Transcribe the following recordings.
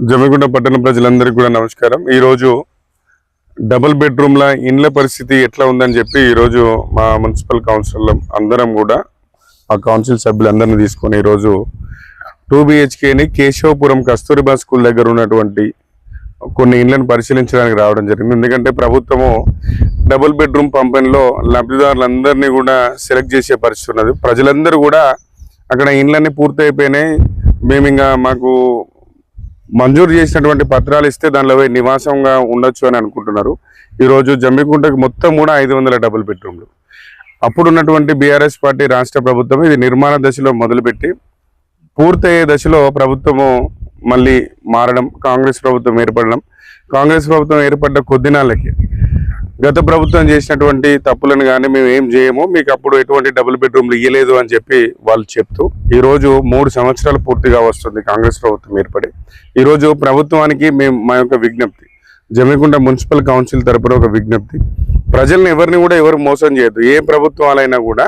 జమ్మిగుంట పట్టణ ప్రజలందరికీ కూడా నమస్కారం. ఈరోజు డబుల్ బెడ్రూమ్ల ఇండ్ల పరిస్థితి ఎట్లా ఉందని చెప్పి ఈరోజు మా మున్సిపల్ కౌన్సిలర్ అందరం కూడా ఆ కౌన్సిల్ సభ్యులందరినీ తీసుకొని ఈరోజు 2 BHKని కేశవపురం కస్తూరిబా స్కూల్ దగ్గర ఉన్నటువంటి కొన్ని ఇండ్లను పరిశీలించడానికి రావడం జరిగింది. ఎందుకంటే ప్రభుత్వము డబుల్ బెడ్రూమ్ పంపిణీలో లబ్ధిదారులందరినీ కూడా సెలెక్ట్ చేసే పరిస్థితి ఉన్నది. ప్రజలందరూ కూడా అక్కడ ఇండ్లన్నీ పూర్తయిపోయినాయి, మేము ఇంకా మాకు మంజూరు చేసినటువంటి పత్రాలు ఇస్తే దానిలో నివాసంగా ఉండొచ్చు అని అనుకుంటున్నారు. ఈరోజు జమ్మిగుంటకు మొత్తం కూడా 500 డబుల్ బెడ్రూమ్లు. అప్పుడున్నటువంటి బీఆర్ఎస్ పార్టీ రాష్ట్ర ప్రభుత్వం ఇది నిర్మాణ దశలో మొదలుపెట్టి పూర్తయ్యే దశలో ప్రభుత్వము మళ్ళీ మారడం, కాంగ్రెస్ ప్రభుత్వం ఏర్పడడం. కాంగ్రెస్ ప్రభుత్వం ఏర్పడ్డ కొద్ది నాళ్ళకి గత ప్రభుత్వం చేసినటువంటి తప్పులను కానీ మేము ఏం చేయము, మీకు అప్పుడు ఎటువంటి డబుల్ బెడ్రూమ్లు ఇవ్వలేదు అని చెప్పి వాళ్ళు చెప్తూ ఈరోజు 3 సంవత్సరాలు పూర్తిగా వస్తుంది కాంగ్రెస్ ప్రభుత్వం ఏర్పడి. ఈరోజు ప్రభుత్వానికి మేము మా యొక్క విజ్ఞప్తి, జమ్మిగుంట మున్సిపల్ కౌన్సిల్ తరపున ఒక విజ్ఞప్తి, ప్రజల్ని ఎవరిని కూడా ఎవరు మోసం చేయొద్దు. ఏ ప్రభుత్వాలైనా కూడా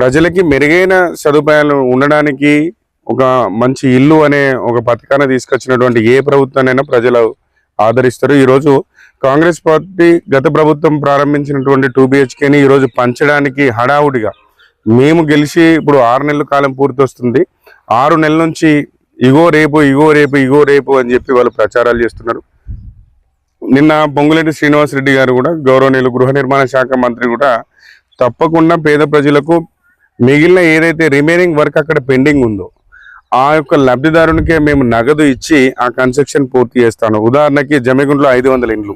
ప్రజలకి మెరుగైన సదుపాయాలు ఉండడానికి ఒక మంచి ఇల్లు అనే ఒక పథకాన్ని తీసుకొచ్చినటువంటి ఏ ప్రభుత్వానైనా ప్రజలు ఆదరిస్తారు. ఈరోజు కాంగ్రెస్ పార్టీ గత ప్రభుత్వం ప్రారంభించినటువంటి 2 BHKని ఈరోజు పంచడానికి హడావుడిగా మేము గెలిచి ఇప్పుడు 6 నెలల కాలం పూర్తి వస్తుంది. 6 నెలల నుంచి ఇగో రేపు ఇగో రేపు ఇగో రేపు అని చెప్పి వాళ్ళు ప్రచారాలు చేస్తున్నారు. నిన్న పొంగులేటి శ్రీనివాసరెడ్డి గారు కూడా, గౌరవనీయులు గృహ నిర్మాణ శాఖ మంత్రి కూడా, తప్పకుండా పేద ప్రజలకు మిగిలిన ఏదైతే రిమైనింగ్ వర్క్ అక్కడ పెండింగ్ ఉందో ఆ యొక్క లబ్ధిదారునికే మేము నగదు ఇచ్చి ఆ కన్స్ట్రక్షన్ పూర్తి చేస్తాను. ఉదాహరణకి జమ్మిగుంటలో 500 ఇండ్లు.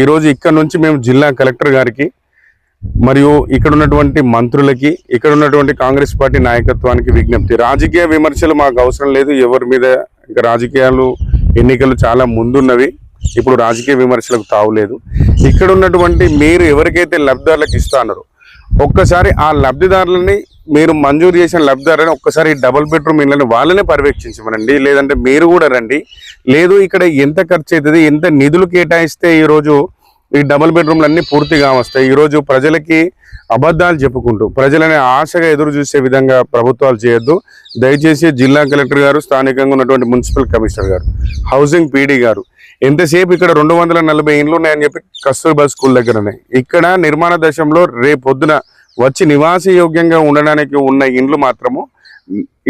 ఈరోజు ఇక్కడ నుంచి మేము జిల్లా కలెక్టర్ గారికి మరియు ఇక్కడ ఉన్నటువంటి మంత్రులకి, ఇక్కడ ఉన్నటువంటి కాంగ్రెస్ పార్టీ నాయకత్వానికి విజ్ఞప్తి, రాజకీయ విమర్శలు మాకు అవసరం లేదు. ఎవరి మీద ఇంకా రాజకీయాలు, ఎన్నికలు చాలా ముందున్నవి, ఇప్పుడు రాజకీయ విమర్శలకు తావులేదు. ఇక్కడ ఉన్నటువంటి మీరు ఎవరికైతే లబ్ధిదారులకు ఇస్తారో ఒక్కసారి ఆ లబ్ధిదారులని, మీరు మంజూరు చేసిన లబ్ధిదారులని ఒక్కసారి డబుల్ బెడ్రూమ్ ఇళ్ళని వాళ్ళనే పర్యవేక్షించమనండి. లేదంటే మీరు కూడా రండి. లేదు ఇక్కడ ఎంత ఖర్చు అవుతుంది, ఎంత నిధులు కేటాయిస్తే ఈరోజు ఈ డబుల్ బెడ్రూమ్లు అన్నీ పూర్తిగా వస్తాయి. ఈరోజు ప్రజలకి అబద్ధాలు చెప్పుకుంటూ ప్రజలని ఆశగా ఎదురు చూసే విధంగా ప్రభుత్వాలు చేయొద్దు. దయచేసి జిల్లా కలెక్టర్ గారు, స్థానికంగా ఉన్నటువంటి మున్సిపల్ కమిషనర్ గారు, హౌసింగ్ పీడీ గారు, ఎంతసేపు ఇక్కడ 240 ఇండ్లు ఉన్నాయని చెప్పి కస్తూర్బా స్కూల్ దగ్గరనే ఇక్కడ నిర్మాణ దశలో రేపు పొద్దున వచ్చి నివాసయోగ్యంగా ఉండడానికి ఉన్న ఇండ్లు మాత్రము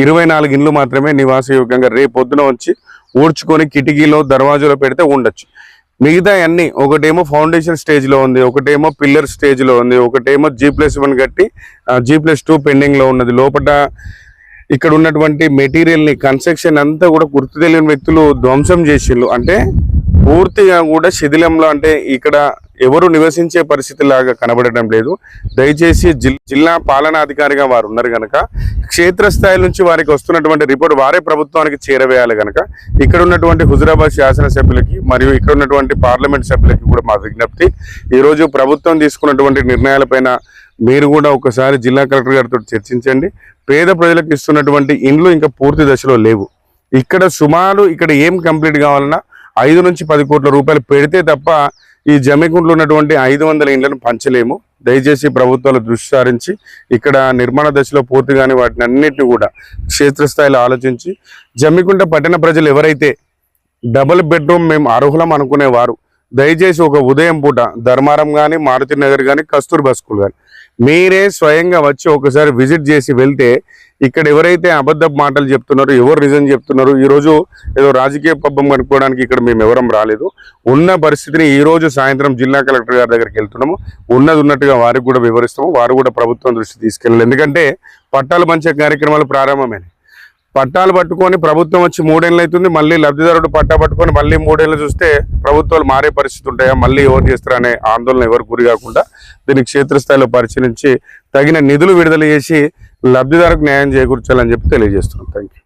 24 ఇండ్లు మాత్రమే నివాసయోగ్యంగా రేపు పొద్దున వచ్చి ఊడ్చుకొని కిటికీలో దర్వాజాలో పెడితే ఉండొచ్చు. మిగతా అన్ని, ఒకటేమో ఫౌండేషన్ స్టేజ్లో ఉంది, ఒకటేమో పిల్లర్ స్టేజ్లో ఉంది, ఒకటేమో G+1 కట్టి G+2 పెండింగ్లో ఉన్నది. లోపల ఇక్కడ ఉన్నటువంటి మెటీరియల్ని, కన్స్ట్రక్షన్ అంతా కూడా గుర్తు తెలియని వ్యక్తులు ధ్వంసం చేసిండ్రు. అంటే పూర్తిగా కూడా శిథిలంలో, అంటే ఇక్కడ ఎవరు నివసించే పరిస్థితి లాగా కనబడడం లేదు. దయచేసి జిల్లా పాలనాధికారిగా వారు ఉన్నారు కనుక క్షేత్రస్థాయి నుంచి వారికి వస్తున్నటువంటి రిపోర్ట్ వారే ప్రభుత్వానికి చేరవేయాలి కనుక ఇక్కడ ఉన్నటువంటి హుజురాబాద్ శాసనసభ్యులకి మరియు ఇక్కడ ఉన్నటువంటి పార్లమెంట్ సభ్యులకి కూడా మా విజ్ఞప్తి, ఈరోజు ప్రభుత్వం తీసుకున్నటువంటి నిర్ణయాలపైన మీరు కూడా ఒకసారి జిల్లా కలెక్టర్ గారితో చర్చించండి. పేద ప్రజలకు ఇస్తున్నటువంటి ఇండ్లు ఇంకా పూర్తి దశలో లేవు. ఇక్కడ సుమారు ఇక్కడ ఏం కంప్లీట్ కావాలన్నా 5 నుంచి 10 కోట్ల రూపాయలు పెడితే తప్ప ఈ జమ్మిగుంటలో ఉన్నటువంటి 500 ఇండ్లను పంచలేము. దయచేసి ప్రభుత్వాలు దృష్టి సారించి ఇక్కడ నిర్మాణ దశలో పూర్తిగానే వాటిని అన్నింటినీ కూడా క్షేత్రస్థాయిలో ఆలోచించి జమ్మిగుంట పట్టణ ప్రజలు ఎవరైతే డబుల్ బెడ్రూమ్ మేము అర్హులం అనుకునేవారు దయచేసి ఒక ఉదయం పూట ధర్మారం కానీ, మారుతి నగర్ కానీ, కస్తూర్బా స్కూల్ కానీ మీరే స్వయంగా వచ్చి ఒకసారి విజిట్ చేసి వెళ్తే ఇక్కడ ఎవరైతే అబద్ధపు మాటలు చెప్తున్నారో, ఎవరు నిజం చెప్తున్నారు, ఈరోజు ఏదో రాజకీయ పబ్బం కనుక్కోవడానికి ఇక్కడ మేము ఎవరం రాలేదు. ఉన్న పరిస్థితిని ఈరోజు సాయంత్రం జిల్లా కలెక్టర్ గారి దగ్గరికి వెళ్తున్నాము. ఉన్నది ఉన్నట్టుగా వారికి కూడా వివరిస్తాము. వారు కూడా ప్రభుత్వం దృష్టి తీసుకెళ్ళాలి. ఎందుకంటే పట్టాలు పంచే కార్యక్రమాలు ప్రారంభమైనాయి. పట్టాలు పట్టుకొని ప్రభుత్వం వచ్చి 3 ఏళ్ళు అవుతుంది, మళ్ళీ లబ్ధిదారుడు పట్టా పట్టుకొని మళ్ళీ 3 ఏళ్ళు చూస్తే ప్రభుత్వాలు మారే పరిస్థితి ఉంటాయా, మళ్ళీ ఎవరు చేస్తారనే ఆందోళన ఎవరు గురి కాకుండా దీన్ని క్షేత్రస్థాయిలో పరిశీలించి తగిన నిధులు విడుదల చేసి లబ్ధిదారుకు న్యాయం చేకూర్చాలని చెప్పి తెలియజేస్తున్నాం. Thank you.